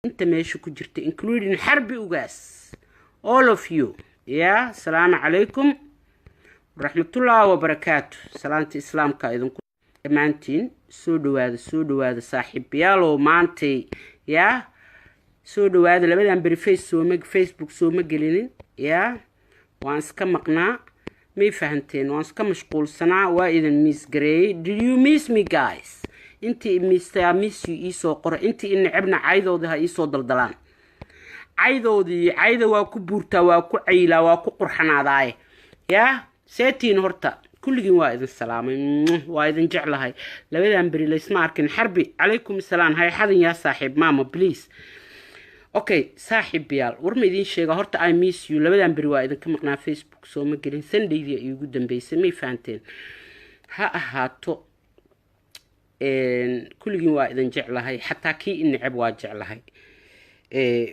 انت ماشي كجرت including حربي وقاس all of you يا سلام عليكم ورحمة الله وبركاته سلامة إسلام كايدن مانتين سودو هذا صاحب يالو مانتي يا سودو هذا لبدان بريفيس فيسبوك سو مقلين يا وانس كمقنا مي فهمتين وانس كمشغول سنة وايدن ميس جراي did you miss me guys انتي miss you إيسو قرأ انتي إن عبنا عايدو دها إيسو دلدلان عايدو واكو بورتا واكو عيلا واكو قرحنا داي يا سيتين هرتا كل جن وايد السلام وايد نجعل هاي لبدا أمبري ليسمع أركن حربي عليكم السلام هاي حدا يا صاحب ماما بليز أوكي صاحب بيال ورمي دين شيء هرتا I miss you لبدا أمبري وايد كم قناة فيسبوك سو مقلين سندي ذي يقدم بيسمي فانتين هاتو كل جن وايد نجعل هاي حتى كي إن عب واجعل هاي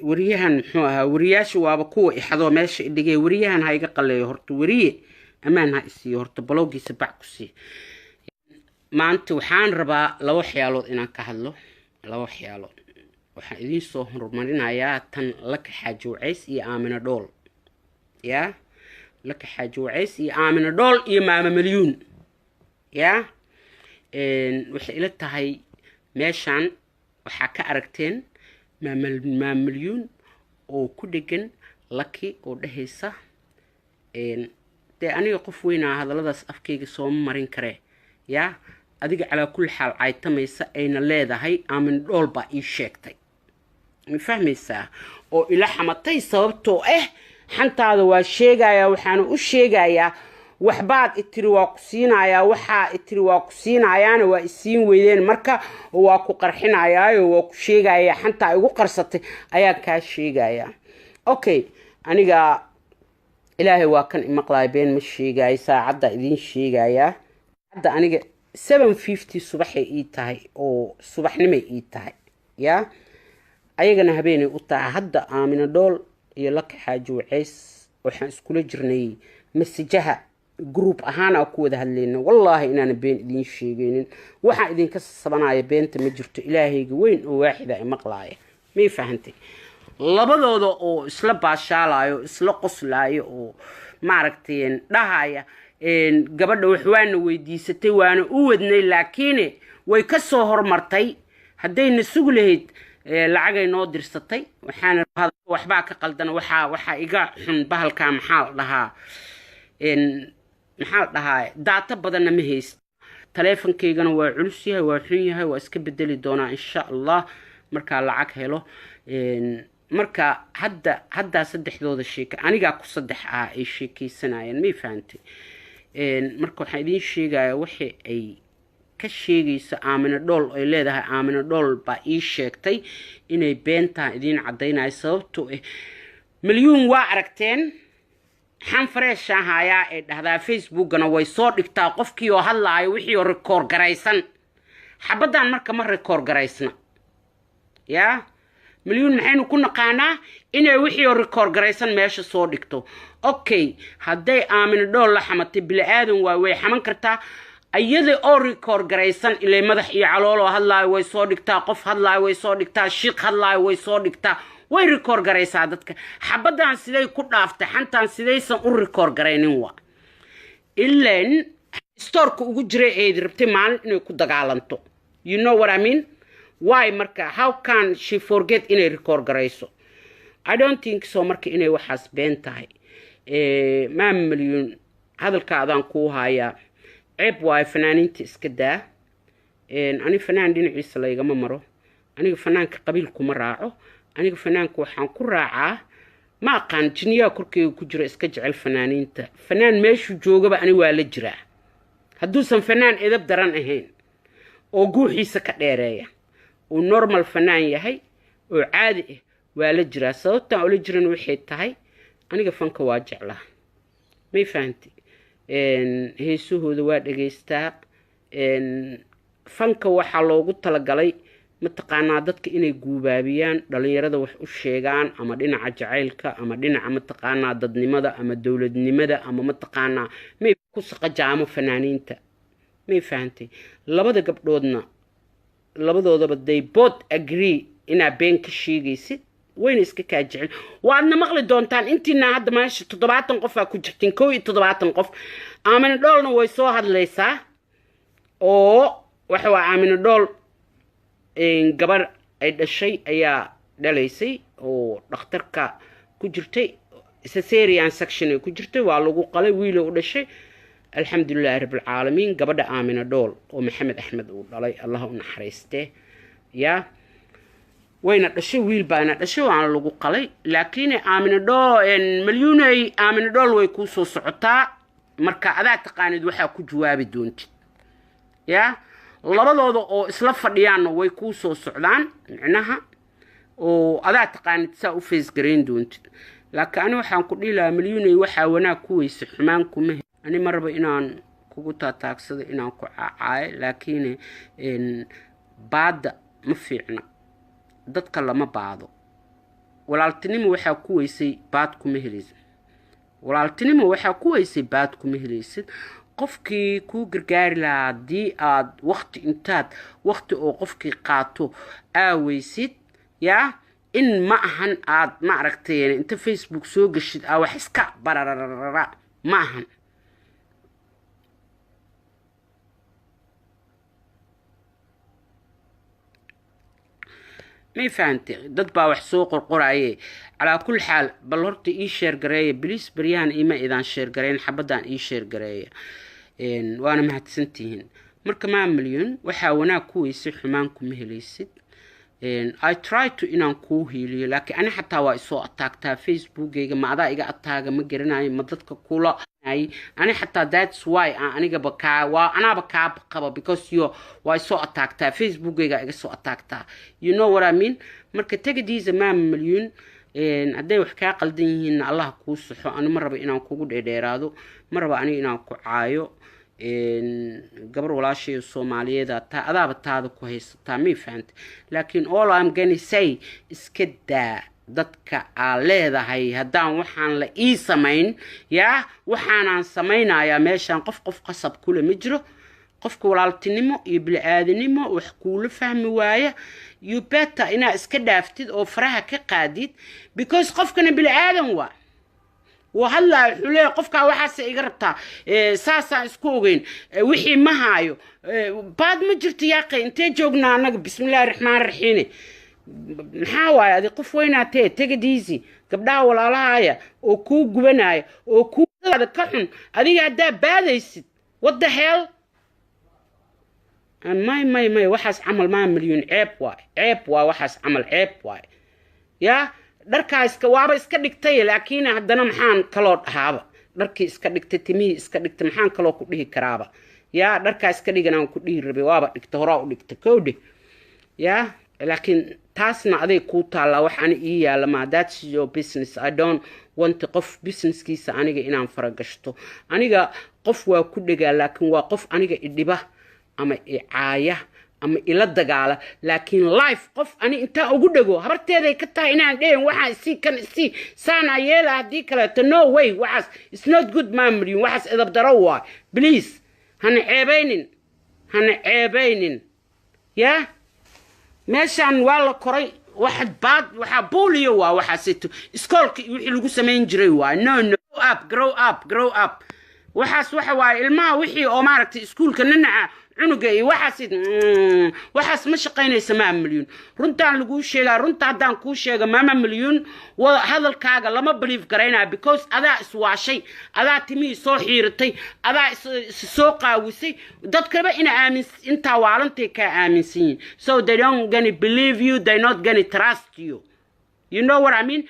وريهن محوها ورياش وابقوة إحدى ماشي اللي جاي وريهن هاي قلة هرت وريه أمان هاي السي هرت بلوجي سبعكسي ما أنت وحان ربا لو حيالو إنا كهلو لو حيالو وحيدين صهر مرينا يا تن لك حاجو عيس آمن دول يا لك حاجو عيس آمن دول ماما مليون يا وحيلتها هاي ماشان وحكا أركتين ما مليون oo ku dhigan lucky oo dhahaysa aniga qof weyn ah hadaladaas afkayga soo marin kare ya adiga ala kul xal ay tamaysa ayna leedahay aamin dhoolba ii sheegtay ma fahmaysaa oo ila xamatay sababtoo xantaada waa sheegaya waxaan u sheegayaa waxbaad itiri waa ku siinayaa waxa itiri waa ku siinayaana waa isiin weydeen marka waa ku qarxinayaayo waa ku sheegaya xanta igu qarsatay ayaa ka sheegaya okay aniga ilaahay waa kan imaqlaay been ma sheegay saacada idin sheegaya hadda aniga 7:50 subaxay ii tahay oo subaxnimo ii tahay ya ayagana habeenay u tahay hadda aamina dhool iyo laka xaajo waceys waxaan iskula jirnay messageha group ahaana ku wada hadlayna wallahi inaan been idin sheegaynin waxa idin ka sabanaya beenta ma jirto ilaahayga weyn oo waaxida ay maqlaaya ma fahantay labadooda oo isla baashaalaayo isla qoslaayo oo maaragteen dhahaya gabadha wax waana weydiisatay waana u wadnay laakiin way ka soo hormartay hadayna sugu lahayd lacagay noo dirsatay waxaan waxba ka qaldan waxa iga xun bahalka maxaa dhahaa maxaa dhahaa data badan ma haysto taleefankaygana waa culus yahay waa xun yahay waa iska bedeli doonaa insha Allah marka lacag helo marka hadda saddexdooda sheeka aniga ku saddex ay sheekaysanayeen ma fahamtay marka waxaan idin sheegayaa wixii ay ka sheegayso aamina dhool ay leedahay aamina dhool baa ii sheegtay inay beentaa idin cadeynay sababtoo milyuun waa aragteen xan fresh ahaya ee dhahdaa facebookana way soo dhigtaa qofkii oo hadlaayo wixii oo record garaysan xabadan marka ma record garaysna ya milyuun maxaynu ku naqaanaa inay wixii oo record garaysan meesha soo dhigto okay haday aamina dhool la xamatay bil aadan way xaman kartaa ayada oo record garaysan ilaa madax iyo calool oo hadlaayo way soo dhigtaa qof hadlaayo way soo dhigtaa shiiq hadlaayo way soo dhigtaa way record garaysaa dadka xabadan siday ku dhaaftay xantan sidaysan u record garaynin waa ileen storka ugu jiray ee rabtay maalin inay ku dagaalanto you know what I mean why marka how can she forget inay record garayso I don't think so marka inay waxaas been tahay ma milyuun hadalkaadaan ku haya ceeb waa fanaaniinta iska daa ani fanaan dhinaciisa laygama maro aniga fanaanka qabiil kuma raaco aniga fanaanka waxaan ku raacaa ma aqaan jiniya korkeyga ku jira iska jecel fanaaniinta fanaan meeshu joogaba ani waa la jiraa hadduusan fanaan edab daran ahayn oo guuxiisa ka dheereeya oo normal fanaan yahay oo caadi ah waa la jiraa sababta oo la jiran waxay tahay aniga fanka waa jeclaa ma fahanti heesahooda waa dhageystaa fanka waxa loogu talagalay mataqaanaa dadka inay guubaabiyaan dhalinyarada wax u sheegaan ama dhinaca jacaylka ama dhinaca mataqaanaa dadnimada ama dawladnimada ama mataqaanaa may ku saqajaamo fanaaniinta may fahantay labada gabdhoodna labadoodaba they both agree inaa been ka sheegaysid wayna iska kaa jecel waadna maqli doontaan intiina hadda meesha 70 qof aa ku jirtiin 70 qof Aamina Dhoolna way soo hadlaysaa oo waxa waa Aamina Dhool gabar ay dhashay ayaa dhalaysay oo dhakhtarka ku jirtay cesarean section ay ku jirtay waa lagu qalay wiil u dhashay alxamdulillaah rabbil caalamiin gabadha Aamina Dhool oo Maxamed Axmed uu dhalay Allah u naxariiste yaa wayna dhashay wiil baana dhashay waan lagu qalay laakiin Aamina Dhool milyuunay Aamina Dhool way ku soo socotaa marka adaa taqaanid waxa ku jawaabi doontid yaa labadooda oo isla fadhiyaan way ku soo socdaan macnaha oo adaa taqaanid saa u face gareyn doontid laakiin waxaan ku dhilaa milyuunay waxa wanaag ku weysa xumaan kuma ani marba inaan kugu taataagsado inaan ku caacay laakiin baada ma fiicna dadka lama baado walaaltinimo waxa ku weysay baad kuma helaysid walaaltinimo waxa ku weysay baad kuma helaysid qofkii ku gargaari lahaa hadii aad waqti intaad waqti oo qofkii qaato aaweysid yaa in ma ahan aad ma aragtay inta Facebook soo gashid wax iska bararara ma ahan ما فهمت ضد با wax soo qorqoraayay ala kul xaal bal horta ii share gareey please bariyaan ima idan share gareyn xabadan ii share gareey waana mahadsantihiin marka ma milyan waxa wanaag ku weysay xumaan kuma helaysid I try to inaan ku hiiliyo laakiin ana xataa waa isoo ataagtaa Facebook-gayga ma adaa iga ataaga ma garanayo ma dadka kula ana xataa that's why aniga bakaa waa anaba ka qaba because you waa isoo ataagtaa Facebook-gayga iga soo ataagtaa you know what I mean marka tagadiisa ma milyan haday wax ka qaldan yihiin Allah ku saxo ana ma rabo inaan kugu dheeraado ma rabo ani inaan ku caayo gabar walaashay Soomaaliyeed adaaba taada ku haysataa ma fahanti laakiin all I'm going to say iska daa dadka leedahay hadaan waxaan la ii samayn yaa waxaan samaynayaa meeshan qof qasab kula ma jiro qofka walaaltinimo iyo bilaadanimo wax kuula fahmi waaya you better ina iska dhaaftid oo faraha ka qaadid because qofkana bilaadan waa وهلا حلي قفكا waxaas iga rabtaa saasa isku ogeyn wixii ma haayo baad ma jirto yaaqay intee joognaa anaga bismillaahir rahmaanir rahiim maxaa waay adi qof weynaatee tagadiisi gabdhaha walaalahaaya oo ku gubanaya oo ku ka xun adiga hadaa baadaysid what the hell may waxaas amal ma milyan ceeb waa waxaas amal ceeb waay yaa dharka iska waaba iska dhigtay laakiin hadana maxaan kala dhahaaba dharkii iska dhigtay timii iska dhigtay maxaan kala ku dhihi karaaba yaa dharka iska dhiganaan ku dhihi rabay waaba dhigtay hore u dhigtay koodhe yaa laakiin taasna aday ku taala waxaan ii yaala ma that's your business I don't want qof businesskiisa aniga inaan faragashto aniga qof waa ku dhagaa laakiin waa qof aniga idhiba ama caaya ama ila dagaala laakiin life qof ani inta ugu dhago habarteeday ka tahay inaan dheen waxa si kan si saana yeela hadii kale to no way waxas it's not good memory waxas idab daro waa please hana ceebeynin ya meeshan waa la koray waxad baad waxa booliyo waa waxaasito iskoolka wixii lagu sameyn jiray waa no grow up waxaas waxa waa ilmaha wixii oo maaragtay iskoolka nanaca cunuga iyo waxaas ma shaqeynaysa ma milyan runtaan lagu sheegaa runta hadaan ku sheega ma milyan hadalkaaga lama believe gareynaa because adaa iswaashay adaa timi soo xiiratay adaa soo qaawisay dadkaba inta waalantay ka aaminsan so they don't gonna believe you they not gonna trust you you know what I mean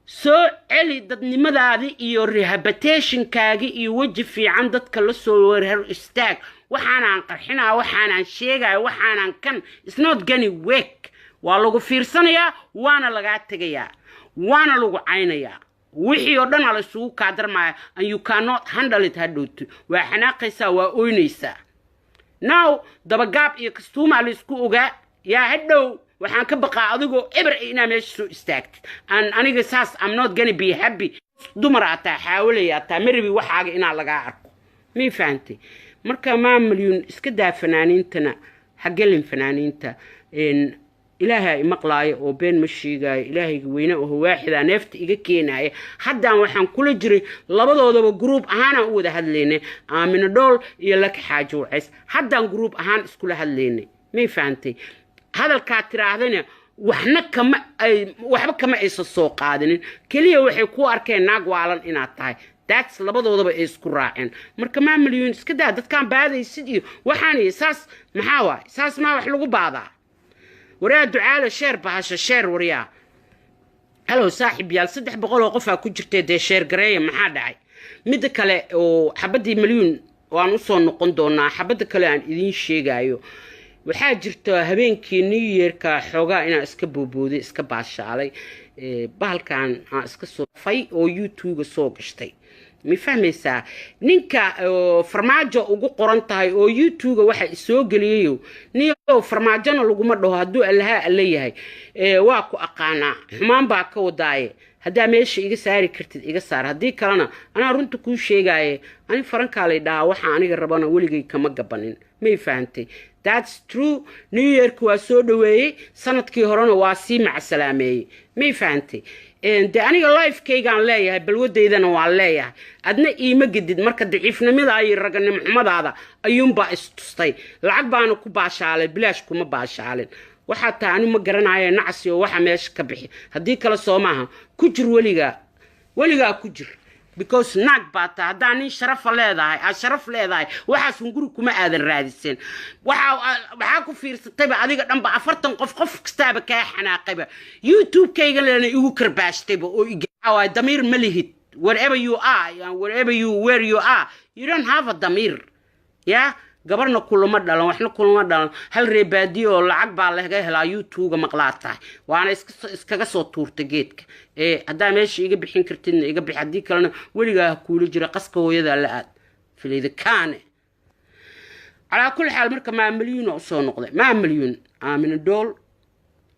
so eli dadnimadaadi iyo rehabilitation-kaagi iyo waji fiican dadka la soo wareer istaag waxaan qarxinaa waxaan sheegay waxaan kan it's not gonna work waa lagu fiirsanayaa waana laga tagayaa waana lagu caynayaa wixii oo dhan la isugu kaadarmaya and you cannot handle it hadhowto waa xanaaqaysaa waa ooynaysaa now dabagaab iyo kastuuma la isku ogaa yaa hadhow waxaan ka baqaa adigoo eber ina meesha soo istaagtid aniga saas I'm not gonna be happy dumaraata xawlaya ta miribi waxaaga ina laga arko mi fahanti marka ma milyan iska daa fanaaniintana hagelin fanaaniinta ilaahay maqlaayo oo been ma sheegaayo ilaahayga weyne oo waaxida neefta iga keenaya haddaan waxaan kula jiray labadoodaba group ahaan u wada hadlaynay aamina dhool iyo laka xaajo wacays haddaan group ahaan iskula hadlaynay may fahantay hadalkaa tiraahdana waxba kama aysan soo qaadanin keliya waxay ku arkeen naag waalan inaad tahay that's labadoodaba ay isku raaceen marka ma milyan iska daa dadkaan baadaysid iyo waxaan saas maxaa waay saas ma wax lagu baadaa waraa ducaale sheer bahasha sheer wariyaa halo saaxiib yaal 300 qof ku jirtay de sheer gareeya maxaa dhacay mid kale oo xabadii milyan waan u soo noqon doonaa xabada kale aan idin sheegayo waxaa jirta habeenkii new yearka xoogaa inaan iska boobooday iska baashaalay bahalkan aan iska soo fay oo youtube soo gashtay mi fahmaysaa ninka farmaajo ugu qoran tahay oo youtube waxa soo galiyo niyo farmaajona laguma dhaho haduu allaha leeyahay waa ku aqaana xumaan baa ka wadaaye hadaa meesha iga saari kartid iga saar hadii kalena ana runta ku sheegaaye ani faranka dhaha waxa aniga rabana waligay kama gabanin may fahantay that's true new yearku waa soo dhaweeyay sanadkii horena waa sii macsalaameeyay may fahantay de aniga life kaygaan leeyahay balwadeydana waa leeyahay adna iima gedid marka daciifnimada ay raganimo xumadaada ayuunbaa istustay lacag baana ku baashaalay bilaash kuma baashaalin waxa taani ma garanayo nacsi oo waxa meesha ka bixi hadii kala Soomaha ku jir waliga ku jir because naag baata hadaan sharaf leedahay waxaas guri kuma aadan raadiseen waxa ku fiirsatay adiga dhanba 40 qof kastaaba ka xanaaqayba youtube kayga leena igu karbaashtay oo igaawa damir malihid wherever you are where you are you don't have a damir gabarna kulama dhalan waxna kulama dhalan hal reebaadiyo lacag baa laga helaa youtube maqlaataay waana iskaga soo tuurta geedka hadaa meesha iga bixin kartidna iga bix hadii kalena waliga kuula jira qaska hooyada la aad filayda kaane ala kulli xaal marka ma milyan oo soo noqday ma milyan aamina dool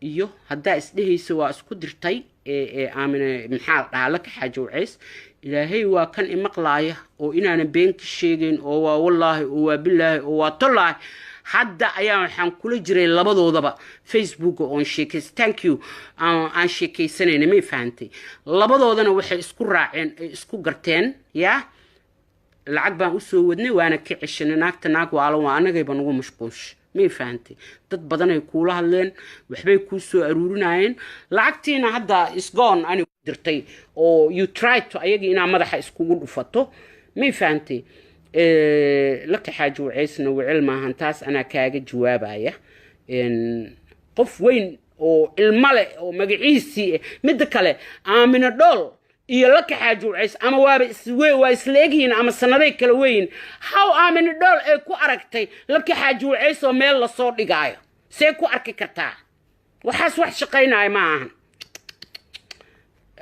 iyo hadaa isdhehayso waa isku dirtay aamina maxaa dhaha laka xaajo wacays ilaahay waa kan imaqlaaya oo inaana been ka sheegeen oo waa wallahi oo waa billahi oo waa tallahi hadda ayaa waxaan kula jiray labadoodaba facebook oo sheekays thank you aan sheekaysanayna may fahantay labadoodana waxay isku raaceen ay isku garteen lacag baan u soo wadnay waana ka cishanay naagta naag waalan waa anagayba nagu mashquush may fahantay dad badan ay kula hadleen waxbay ku soo aruurinayeen lacagtiina hadda is gone ani dirtay oo you try to ayaga ina madaxa iskugu dhufato may fahantay laka xaajo wacaysna wicil maahan taas ana kaaga jawaabaya qof weyn oo ilmale oo magaciisi mid kale aamina dhool iyo laka xaajo wacays ama waa isleegiin ama sanaday kala weyn how aamina dhool ay ku aragtay laka xaajo wacays oo meel la soo dhigaayo see ku arki kartaa waxaas wax shaqeynay maahan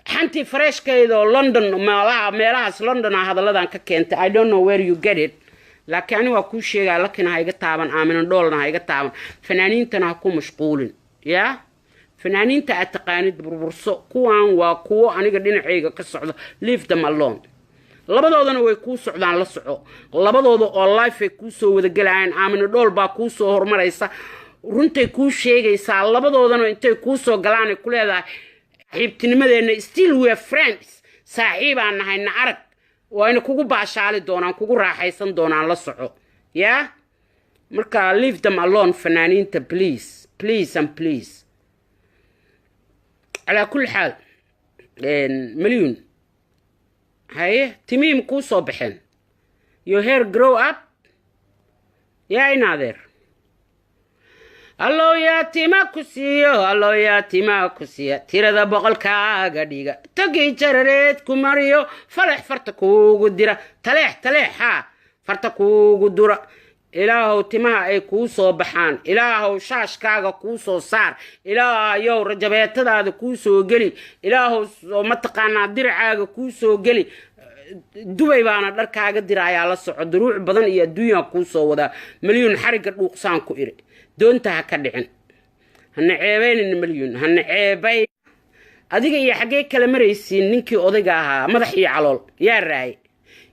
حنتي فريش كيدو لندن meelahaas London hadaladan ka keentay I don't know where you get it laakiin waa ku sheegay laakiin ha iga taaban aamina dhoolna ha iga taaban fanaaniintana ku mashquulin fanaaniinta aad taqaanid burburso kuwaan waa kuwo aniga dhinacayga ka socdo leave them alone labadoodana way ku socdaan la soco labadooda oo life ay ku soo wada galayaan aamina dhool baa ku soo hormaraysa runtay ku sheegaysaa labadoodana intay ku soo galaan ku leedahay xibtinimadeena still we are friends saaxiibaan nahayna arag waana kugu baashaali doonaan kugu raaxaysan doonaan la soco marka leave them alone fanaaniinta please and please ala kulli xaal milyan haye timim ku soo baxeen your hair grow up inaadeer allo ya tima kusiyo tirada boqolkaaga dhiga tagi jarareed ku mariyo falax farta kuugu dira taleex farta kuugu dura ilaahow timaha ay kuu soo baxaan ilaahow shaashkaaga kuu soo saar ilaahow rajabeetadaada kuu soo geli ilaahow mataqaanaa diracaaga kuu soo geli dubay baana dharkaaga diraayaa la soco duruuc badan iyo adduunyaa kuu soo wadaa milyan xariga dhuuqsaan ku iri doonta ha ka dhicin hana ceebaynin milyan hana ceebay adiga iyo xagee kala maraysiin ninkii odayga ahaa madax iyo calool yaa raay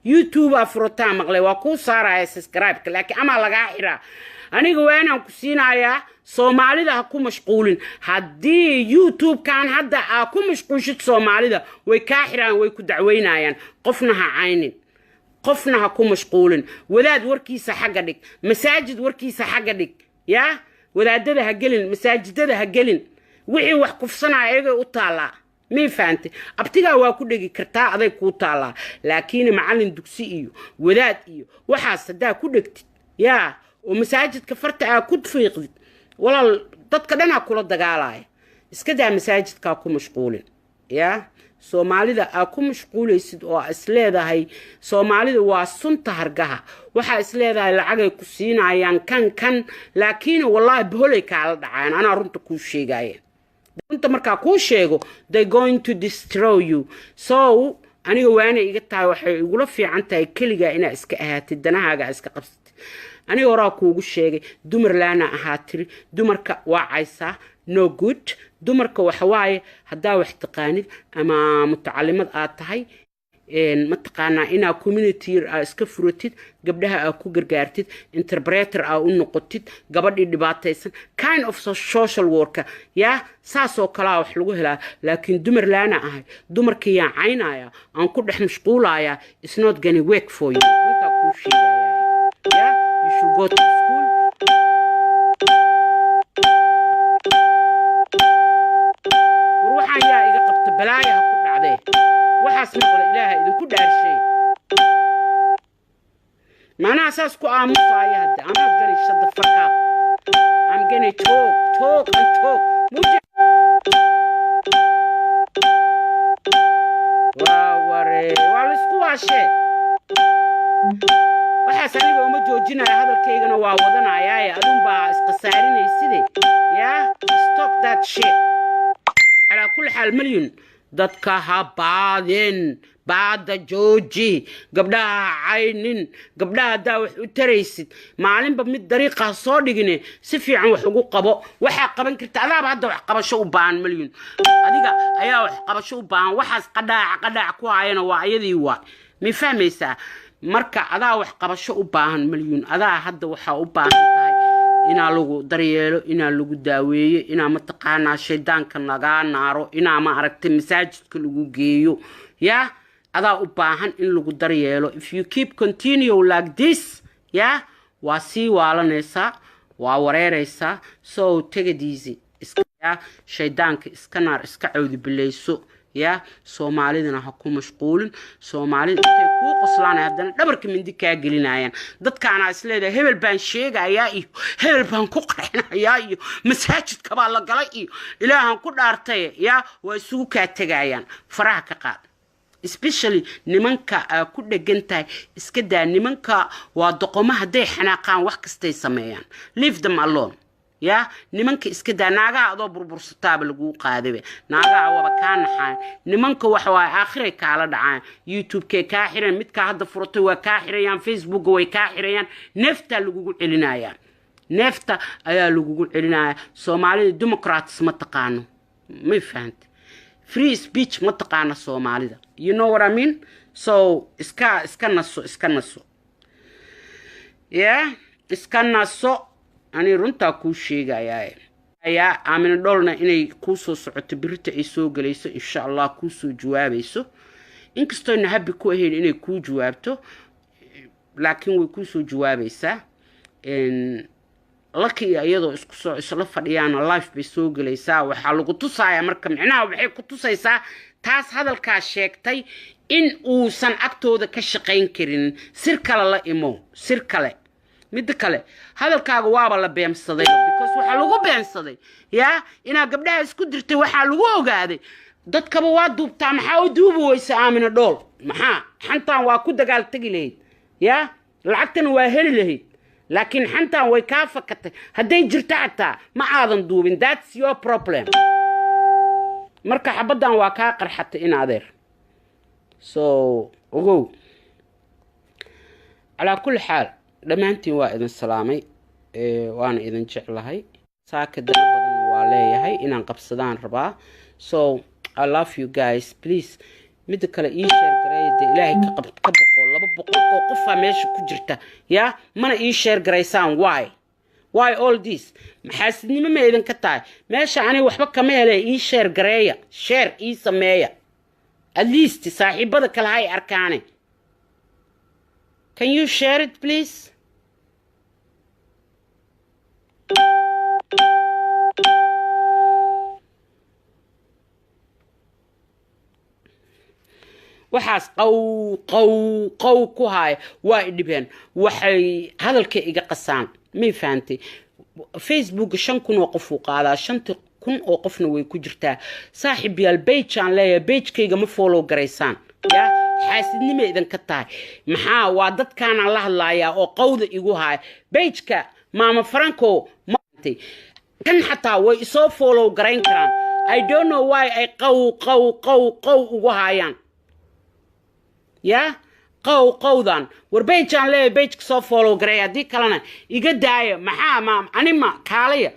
youtube afrotaa maqlay waa ku saaraya subscribe laakiin ama laga xiraa aniga waanaan ku siinayaa soomaalida ha ku mashquulin haddii youtube kan hadda aa ku mashquushid soomaalida way kaa xiraan way ku dacweynayaan qofna ha caynin qofna ha ku mashquulin wadaad warkiisa xagga dhig masaajid warkiisa xagga dhig yaa wadaadada ha gelin masaajidada ha gelin wixii wax kufsanaa ayagay u taalaa mii fahamtay abtigaa waa ku dhegi kartaa aday kuu taalaa laakiin macallin dugsi iyo wadaad iyo waxaas haddaa ku dhegtid yaa oo masaajidka farta aa ku fiiqdid walaal dadka dhanaa kula dagaalaya iska daa masaajidkaa ku mashquulin yaa soomaalida aa ku mashquulaysid oo isleedahay soomaalida waa sunta hargaha waxaa isleedahay lacagay ku siinayaan kan laakiin wallaahi boholay kaala dhacayaan anaa runta kuu sheegaya runta markaa kuu sheego they going to destroy you so aniga waana iga tahay waxay igula fiican tahay keligaa inaa iska ahaatid danahaaga iska qabsatid aniga horaa kuugu sheegay dumar laana ahaa tiri dumarka waa caysaa no good dumarka waxa waaye haddaa wax taqaanid ama mutacalimad aad tahay ma taqaanaa inaa community aa iska furatid gabdhaha aa ku gargaartid interpreter aa u noqotid gabadhii dhibaataysan kind of social worker yaa saasoo kalaa wax lagu helaa laakiin dumar laana ahay dumarkii yaan caynaya aan ku dhex mashquulayaa it's not gonna work for you runtaa kuu sheegaya yaa you should go to school waxaan yaa iga qabta balaaya ha ku dhacdee waxaas maqla ilaaha idinku dhaarshay maanaha saas ku aamusaya hadda I'm not gonna shut the fuck up I'm gonna talk waa laisku waashee waxaas aniga uma joojinaya hadalkaygana waa wadanayaaye adunbaa isqasaarinaysidee yaa stop that shit على كل حال مليون dadka ha baadin baada jooji gabdhaha caynin gabdhaha daa wax u taraysid maalinba mid dariiqa soo dhigine si fiican wax ugu qabo waxa qaban karta adaaba hadda wax qabasho u baahan milyan adiga ayaa wax qabasho u baahan waxaas qadaac ku hayana waa ayadii waa mi fahmaysaa marka adaa wax qabasho u baahan milyan adaa hadda waxa u baahan tahay inaa lagu daryeelo inaa lagu daaweeyo inaa ma taqaanaa shaydaanka nagaa naaro inaa ma aragtay masaajidka lagu geeyo yaa adaa u baahan in lagu daryeelo if you keep continue like this yaa waa sii waalanaysaa waa wareeraysaa so take it easy iska yaa shaydaanka iska naar iska cawdi bilayso yaa soomaalidana ha ku mashquulin soomaalida intay kuu qoslaanay haddana dhabarka mindi kaa gelinayaan dadkaana isleedahay hebel baan sheegayaa iyo hebel baan ku qarxinayaa iyo masaajidka baa la galay iyo ilaahan ku dhaartay yaa waa isugu kaa tegayaan faraha ka qaad especially nimanka ku dhagantahay iska daa nimanka waa doqomo hadday xanaaqaan wax kastay sameeyaan leave them alone يا نمانك إسكدا ناقا أدو بربرستاب لقو قادبه ناقا وبكان حان نمانك وحوا آخره كالا دعان يوتيوب كي كاحرين متكا هاد فرطوا كاحرين فيسبوك وي كاحرين نفتا لقو علنايا نفتا أيا لقو علنايا سومالي ديمقراطس متقانو ما فهمت free speech متقانا سومالي دا you know what I mean so iska naso yeah iska naso أنا رنتا كوشي جاي يا عمين دولنا إني كوسو سعت بريت إيسو جليسو إن شاء الله كوسو جوابيسو إنك استوى نحب كوهين إني كو جوابتو لكن وكوسو جوابيسا إن لكي أيضا إسكسو إسلافة ديانا لايف بيسو جليسا وحالو قطوسا يا مركم عنا وبحي قطوسا يسا تاس هذا الكاشيكتاي إن وسان أكتو ذا كشقين كرين سيركالا لا إمو سيركالا mid kale hadalkaaga waaba la beemsaday because waxa lagu beemsaday yaa ina gabdhaha isku dirtay waxa lagu ogaaday dadkaba waa duubtaa maxaa u duubi weysa aamina dhool maxaa xantaan waa ku dagaal tagi lahayd yaa lacagtan waa heli lahayd laakiin xantaan way ka fakatay haday jirta xataa ma aadan duubin that's your problem marka xabadan waa ka qarxatay in adeer so ogo ala kulli xaal dhamaantiin waa idin salaamay waana idin jeclahay saakada badan waa leeyahay inaan qabsadaan rabaa so I love you guys please mid kale ii share gareeyay ilaahay ka boqol 200 oo qof meesha ku jirta yaa mana ii share gareysaan why why all this maxaasidnimo ma idin ka tahay meesha aniga waxba kama helay ii share gareeya share ii sameeya at least saaxiibada kale hay arkaane can you share it please waxaas qow ku haay waa idhibeen waxay hadalka iga qasaan ma fahamtay Facebook 5,000 oo qof uu qaadaa 5,000 oo qofna way ku jirtaa saaxiib yaal page aan leeyahay page-kayga ma follow garaysaan ya xaasidnimo idan ka tahay maxaa waa dadkaana la hadlayaa oo qowda igu haay page-ka maama Franco maantay kan xataa way isoo follow garayn karaan I don't know why ay qow ugu haayaan ya qowdan war page aan leeyahay page-ka soo follow garay haddii kalena iga daaya maxaa maam anima kaalaya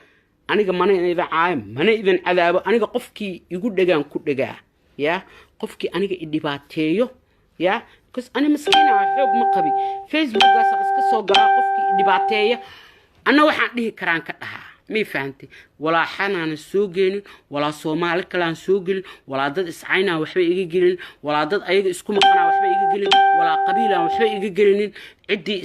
aniga mana idin caayo mana idin cadaabo aniga qofkii igu dhagaan ku dhagaa ya qofkii aniga i dhibaateeyo ya because ani maskiina xoog ma qabi Facebook-gaas iska soo galaa qofkii i dhibaateeyo ana waxaan dhihi karaan ka dhahaa ma fahamtay walaa xanaan soo geenin walaa Soomaali kale aan soo gelin walaa dad iscayna waxba iga gelin walaa dad ayaga isku maqnaa waxba iga gelin walaa qabiilaan waxba iga gelinin cidii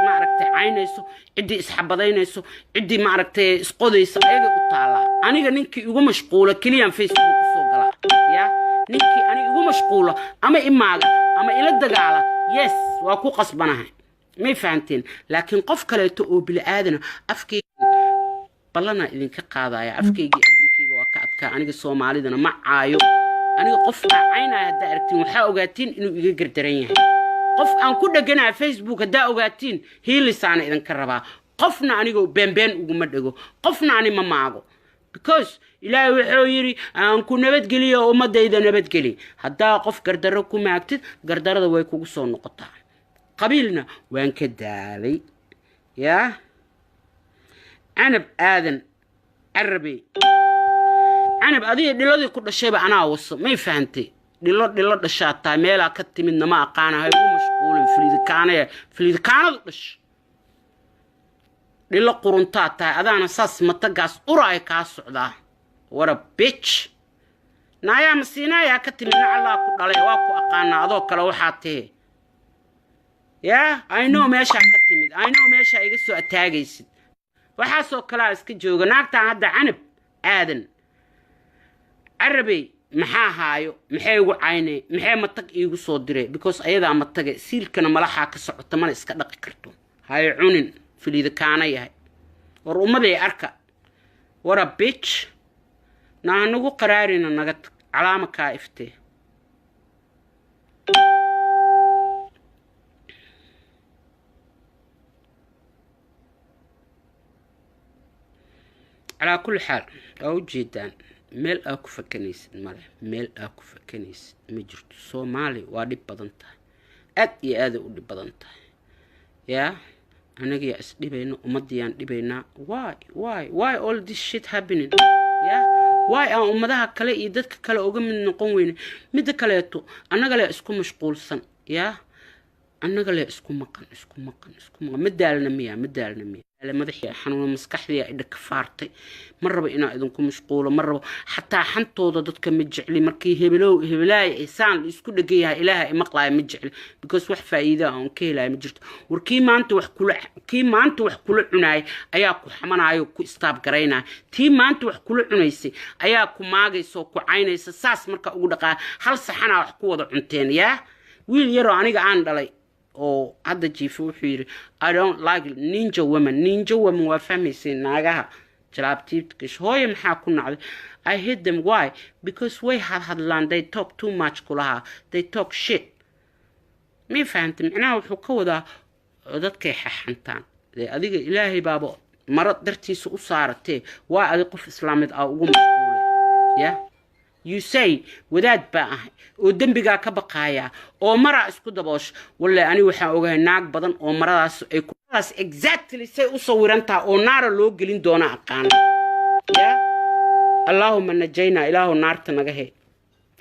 ma aragtay caynayso cidii isxabadaynayso cidii ma aragtay isqodaysa ayaga u taala aniga ninkii igu mashquula kaliyan Facebook ku soo gala ya ninkii aniga igu mashquula ama imaaga ama ila dagaala yes waa ku qasbanahay ma fahamteen laakiin qof kale oo bil aadana afkii balana idinka qaadaya afkayga adinkayga waa ka adkaa aniga Soomaalidana ma caayo aniga qof caynaa hadda aragtiin waxa ogaatiin inuu iga gardaran yahay qof aan ku dhaganaa Facebook hadda ogaatiin hiilisana idinka rabaa qofna aniga been ugu ma dhago qofna ani ma maago because ilaahay wuxuu yiri aan ku nabadgeliyo ummadayda nabadgeli hadda qof gardaro ku maagtid gardarada way kugu soo noqotaa qabiilna waan ka daalay yaa عنب آذن عربي عنب أذي دلودي كل شيء أنا وصل ما فهمتي دلود الشاطة ميلا كتي من ما قانا هاي مشغول في الذي كان دش دلود قرنطات هذا أنا ساس متقاس أراي كاس عدا ورا بيتش نايا مسينا يا كتي من الله كل عليه واكو أقانا هذا كلو حاته يا I know ماشى كتي من I know ماشى يجسوا أتاجيس waxaasoo kala iska jooga naagta hadda canab aadan arabi maxaa haayo maxay ugu caynay maxay matag iigu soo diray because ayada mataga siilkana malaxa ka socota mana iska dhaqi karto hay cunin filida kaana yahay war umaday arka wara bitch naanagu qaraarina naga calaama ka iftee على كل حال أو جدا ميل أكو فكنيس ميل أكو فكنيس مجرد Soomaali وادي بدنته يا هذا ودي بدنته يا أنا جي أسدبينا ومديان دبينا why all this shit happening يا why أمدها كلا يدك كلا أوجم من نقوين مد كلاته أنا قال اسكو مشغول سن يا أنا قال اسكو مقن مدالنا مية مدحي حنون مسكحدي إذا كفارتي مرة بينا إذا نكون مشغولة مرة حتى حنتو ضدك مجعلي مركي هبلاي إنسان يسكت دقيها إلها مقلع مجعل because وح فايدة أو كيلا مجرد وركي ما أنت وحكول عناي أياكو حمانا أياكو استاب قرينا تي ما أنت وحكول عنايسي أياكو ماغي سوكو عينيسي ساس مركا أقولك هل صحنا وحكو وضع عنتين يا ويل يرو عنيق عندلي oo hadda jiifo wuxuu yiri I don't like ninja women waa fahmaysin naagaha jalaabtiibkiis hooyo maxaa ku nacday I hate them why because way hadlaan they talk too much kulaha they talk shit ma fahantin macnaha wuxuu ka wadaa dadkay xaxantaan adiga ilaahay baabo marad dartiisa u saaratee waa adi qof islaamid ah ugu mashquulay ya you say wadaad baa ah oo dambiga ka baqaaya oo mara isku daboosh walla ani waxa ogahay naag badan oo maradaas ay ku exactly say u sawiranta oo naara loo gelin doona aqaan ya allahumma najayna ilaahu naarta naga he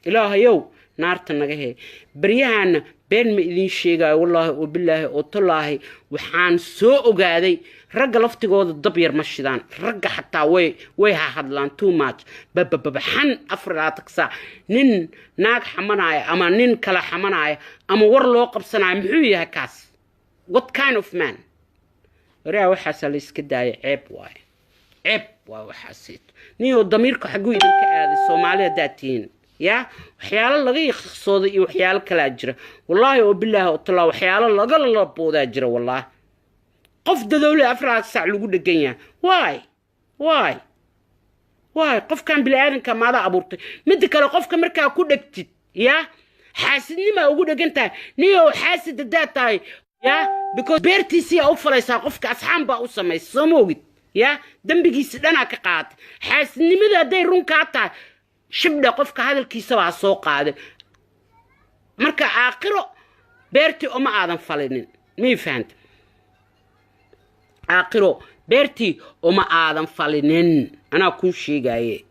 ilaahayow naarta naga he bariyahana been ma idin sheegaayo wallaahi oo bilaahi oo tallaahi waxaan soo ogaaday ragga laftigooda dab yar ma shidaan ragga xataa way hadlaan too much bababaxan afraad saac nin naag xamanaya ama nin kala xamanaya ama war loo qabsanayo muxuu yahay kaas what kind of man waraa waxaas la iska daayay ceeb waa waxaas niyo damiirka xaguu idinka aaday Soomaaliya daatiin يا وحيالا لغا يخصودا iyo waxyaalo kala jira wallahi oo billaah oo tala waxyaalo laga la booda jira wallahi qof dadawle afraad sac lagu dhagan yahay why qof kan bilaadanka maada abuurtay mid kale qofka markaa ku dhagtid ya xaasidnima ugu dhagantahay niyo xaasid daataay ya because beertiisi u falaysa qofka asxaan baa u sameeyay soomogid ya dambigiisa dhana ka qaad xaasidnimada haday run ka tahay shibda qofka hadalkiisa waa soo qaaday marka aakhiro beerti uma aadan falinin ma fahanti aakhiro beerti uma aadan falinin ana ku sheegaye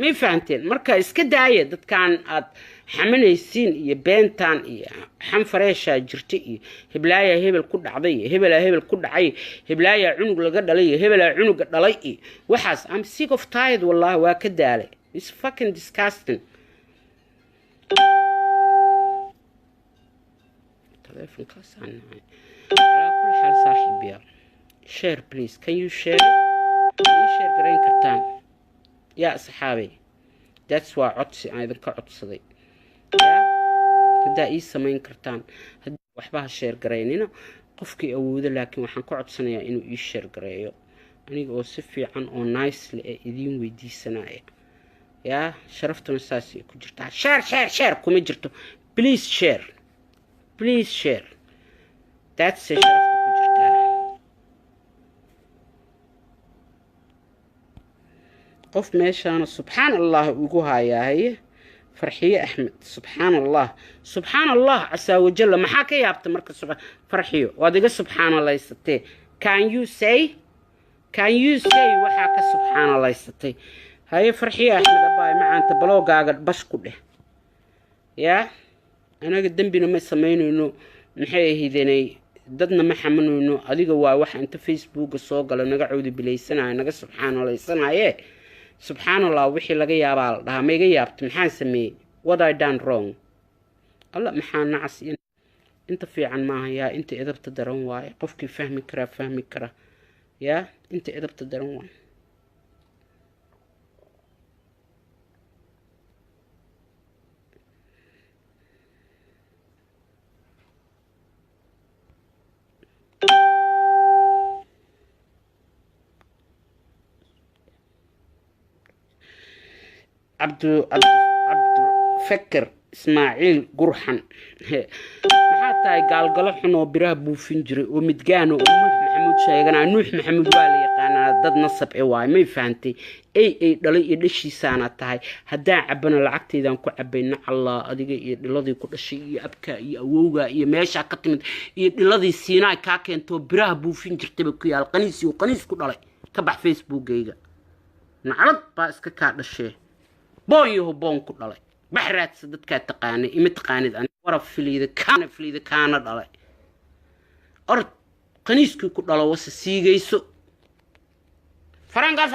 ma fahanteen marka iska daaya dadkan aad xamanaysiin iyo beentan iyo xanfareesha jirta iyo heblaaya hebel ku dhacday hebel ku dhacay heblaaya cunug laga dhalay hebel cunuga dhalay waxaas am sick of tired wallahi waa ka daalay it's fucking disgusting telephone kasan ala kul hal saaxibiya share please can you share gareyn kartaan ya saxaabi that's why codsi aan idinka codsaday hadaa ii samayn kartaan waxba share gareynina qofkii awoodo laakiin waxaan ka codsanayaa inuu ii share gareeyo aniga oo si fiican oo nicely idin weydiisanaya يا شرفتنا ساسي كجرتا share كومي جرتو please share that's it شرفت كجرتا قف ماشان سبحان الله ويقوها يا هي فرحية أحمد سبحان الله عسى وجل ما حكى يا بت مركز فرحية وادق سبحان الله يستي can you say وحكى سبحان الله يستي هاي فرحية أحمد أباي معان تبلو قاقر بس كله يا أنا قدام بينا ما سمينو إنه نحيه هذيني ضدنا ما حمنو إنه أديك واحد أنت فيسبوك الصوق قالوا نقعد بلي سنة نقع سبحان الله سنة إيه سبحان الله وحي لقى يابال ده ما يجي يابت محان سمي what I done wrong الله محان نعس أنت في عن ما يا أنت إذا بتدرون واي قفك فهمي كرا يا أنت إذا بتدرون واي عبد فكر إسماعيل قرحن حتى قال قلحنا براه بوفنجري ومتجانو نوح محمود شايقنا نوح محمود والي قانا ضد نصب عواي ما فهمتي اي دلي دشي سانه تahay hadaa cabana lacagteedan ku cabayna Allah adiga iyo dhiladii ku dhashay iyo abka iyo awowga iyo meesha ka timid iyo dhiladii siinay ka keento biraha buufin jirtay ku yaal qaniis ku dhalay ka bax facebookgayga naclad baa iska ka dhashay boon ku dhalay baxraad dadka taqaanay taqaanid aan waraf filiida kaana dhalay ord qaniiskii ku dhalo wasa siigayso فرنجا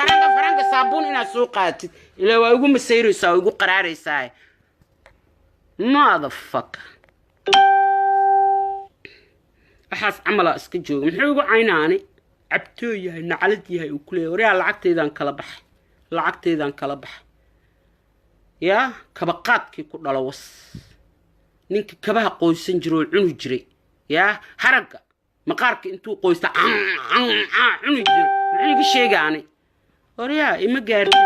صابون إنا سوقات إلا ويقوم مسيرو يساو ويقوم قراري يساي motherfucker أحاس عملا اسكجوغ محيوغو عيناني عبتو يهي نعلد يهي وكلي وريا لعقتيدان كالبح يا كبقات كي كو دلوس نينك كبها قويسن جرو عنو جري يا حرقة مقارك انتو قويستا عنو جري محيوغو شيغاني وريا إما قارتي